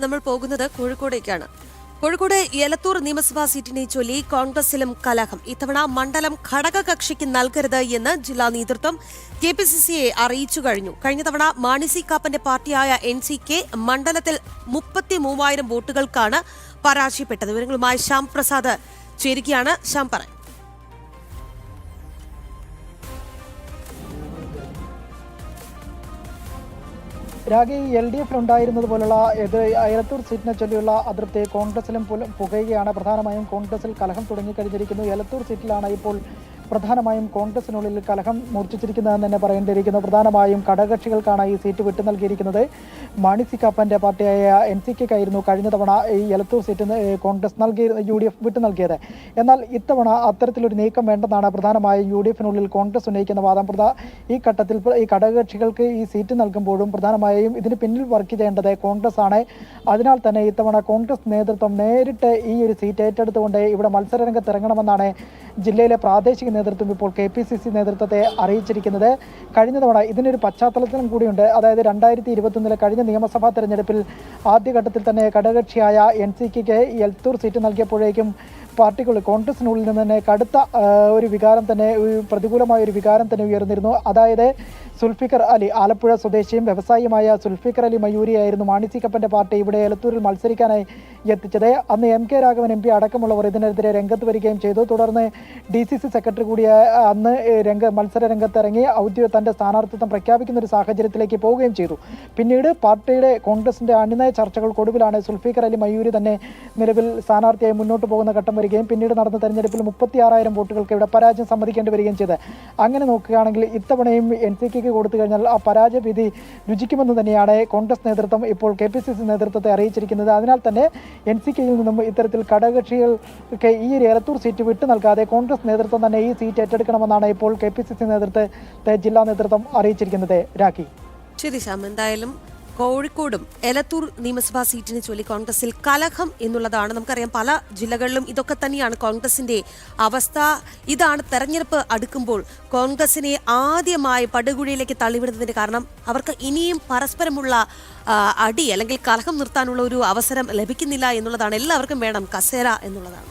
നമ്മൾ പോകുന്നത് കോഴിക്കോടേക്കാണ്. കോഴിക്കോട് എലത്തൂർ നിയമസഭാ സീറ്റിനെ ചൊല്ലി കോൺഗ്രസിലും കലഹം. ഇത്തവണ മണ്ഡലം ഘടകകക്ഷിക്ക് നൽകരുത് എന്ന് ജില്ലാ നേതൃത്വം KPCCയെ അറിയിച്ചു കഴിഞ്ഞു. കഴിഞ്ഞ തവണ മാണി സി കാപ്പന്റെ പാർട്ടിയായ NCK മണ്ഡലത്തിൽ 33,000 വോട്ടുകൾക്കാണ് പരാജയപ്പെട്ടത്. വിവരങ്ങളുമായി ശ്യാം പ്രസാദ് ചേരുകയാണ്. ശ്യാം പറയും. രാഗി LDFിലുണ്ടായിരുന്നത് പോലുള്ള എലത്തൂർ സീറ്റിനെ ചൊല്ലിയുള്ള അതിർത്തി കോൺഗ്രസിലും പുകയുകയാണ്. പ്രധാനമായും കോൺഗ്രസിൽ കലഹം തുടങ്ങിക്കഴിഞ്ഞിരിക്കുന്നു. എലത്തൂർ സീറ്റിലാണ് ഇപ്പോൾ പ്രധാനമായും കോൺഗ്രസിനുള്ളിൽ കലഹം മൂർച്ഛിച്ചിരിക്കുന്നതെന്ന് തന്നെ പറയേണ്ടിയിരിക്കുന്നു. പ്രധാനമായും ഘടകകക്ഷികൾക്കാണ് ഈ സീറ്റ് വിട്ടു നൽകിയിരിക്കുന്നത്. മാണി സി കാപ്പന്റെ പാർട്ടിയായ NCKയ്ക്കായിരുന്നു കഴിഞ്ഞ തവണ ഈ എലത്തൂർ സീറ്റ് കോൺഗ്രസ് UDF വിട്ടു നൽകിയത്. എന്നാൽ ഇത്തവണ അത്തരത്തിലൊരു നീക്കം വേണ്ടെന്നാണ് പ്രധാനമായും UDFിനുള്ളിൽ കോൺഗ്രസ് ഉന്നയിക്കുന്ന വാദം. ഈ ഘട്ടത്തിൽ ഈ ഘടകകക്ഷികൾക്ക് ഈ സീറ്റ് നൽകുമ്പോഴും പ്രധാനമായും ഇതിന് പിന്നിൽ വർക്ക് ചെയ്യേണ്ടത് കോൺഗ്രസ് ആണ്. അതിനാൽ തന്നെ ഇത്തവണ കോൺഗ്രസ് നേതൃത്വം നേരിട്ട് ഈ ഒരു സീറ്റ് ഏറ്റെടുത്തുകൊണ്ട് ഇവിടെ മത്സരരംഗത്ത് ഇറങ്ങണമെന്നാണ് ജില്ലയിലെ പ്രാദേശിക നേതൃത്വം ഇപ്പോൾ KPCC നേതൃത്വത്തെ അറിയിച്ചിരിക്കുന്നത്. കഴിഞ്ഞ തവണ ഇതിനൊരു പശ്ചാത്തലത്തിലും കൂടിയുണ്ട്. അതായത് 2021 കഴിഞ്ഞ നിയമസഭാ തെരഞ്ഞെടുപ്പിൽ ആദ്യഘട്ടത്തിൽ തന്നെ ഘടകകക്ഷിയായ NCKയ്ക്ക് എലത്തൂർ സീറ്റ് നൽകിയപ്പോഴേക്കും പാർട്ടിക്കുള്ളിൽ കോൺഗ്രസിനുള്ളിൽ നിന്ന് തന്നെ കടുത്ത ഒരു വികാരം തന്നെ, പ്രതികൂലമായ ഒരു വികാരം തന്നെ ഉയർന്നിരുന്നു. അതായത് സുൽഫിക്കർ അലി, ആലപ്പുഴ സ്വദേശിയും വ്യവസായിയുമായ സുൽഫിക്കർ അലി മയൂരിയായിരുന്നു മാണി സി കാപ്പന്റെ പാർട്ടി ഇവിടെ എലത്തൂരിൽ മത്സരിക്കാനായി എത്തിച്ചത്. അന്ന് MK രാഘവൻ MP അടക്കമുള്ളവർ ഇതിനെതിരെ രംഗത്ത് വരികയും ചെയ്തു. തുടർന്ന് DCC സെക്രട്ടറി കൂടിയ അന്ന് മത്സര രംഗത്തിറങ്ങി തന്റെ സ്ഥാനാർത്ഥിത്വം പ്രഖ്യാപിക്കുന്ന ഒരു സാഹചര്യത്തിലേക്ക് പോവുകയും ചെയ്തു. പിന്നീട് പാർട്ടിയുടെ കോൺഗ്രസിന്റെ അനുനയ ചർച്ചകൾക്കൊടുവിലാണ് സുൽഫിക്കർ അലി മയൂരി തന്നെ നിലവിൽ സ്ഥാനാർത്ഥിയായി മുന്നോട്ട് പോകുന്ന ഘട്ടം വരികയും പിന്നീട് നടന്ന തെരഞ്ഞെടുപ്പിൽ 36,000 വോട്ടുകൾക്ക് ഇവിടെ പരാജയം സമ്മതിക്കേണ്ടി വരികയും ചെയ്ത്. അങ്ങനെ നോക്കുകയാണെങ്കിൽ ഇത്തവണയും NCKയ്ക്ക് കൊടുത്തു കഴിഞ്ഞാൽ ആ പരാജയ വിധി രുചിക്കുമെന്ന് തന്നെയാണ് കോൺഗ്രസ് നേതൃത്വം ഇപ്പോൾ KPCC നേതൃത്വത്തെ അറിയിച്ചിരിക്കുന്നത്. അതിനാൽ തന്നെ NCKയിൽ നിന്നും ഇത്തരത്തിൽ ഘടകകക്ഷികൾക്ക് ഈ ഒരു എലത്തൂർ സീറ്റ് വിട്ടു നൽകാതെ കോൺഗ്രസ് നേതൃത്വം തന്നെ ഈ സീറ്റ് ഏറ്റെടുക്കണമെന്നാണ് ഇപ്പോൾ KPCC നേതൃത്വത്തെ ജില്ലാ നേതൃത്വം അറിയിച്ചിരിക്കുന്നത്. രാഖി. ശരി ശ്യാം, എന്തായാലും കോഴിക്കോടും എലത്തൂർ നിയമസഭാ സീറ്റിനെ ചൊല്ലി കോൺഗ്രസിൽ കലഹം എന്നുള്ളതാണ്. നമുക്കറിയാം, പല ജില്ലകളിലും ഇതൊക്കെ തന്നെയാണ് കോൺഗ്രസിന്റെ അവസ്ഥ. ഇതാണ് തെരഞ്ഞെടുപ്പ് അടുക്കുമ്പോൾ കോൺഗ്രസിനെ ആദ്യമായി പടുകുഴിയിലേക്ക് തള്ളിവിടുന്നതിന്റെ കാരണം. അവർക്ക് ഇനിയും പരസ്പരമുള്ള അടി അല്ലെങ്കിൽ കലഹം നിർത്താനുള്ള ഒരു അവസരം ലഭിക്കുന്നില്ല എന്നുള്ളതാണ്. എല്ലാവർക്കും വേണം കസേര എന്നുള്ളതാണ്.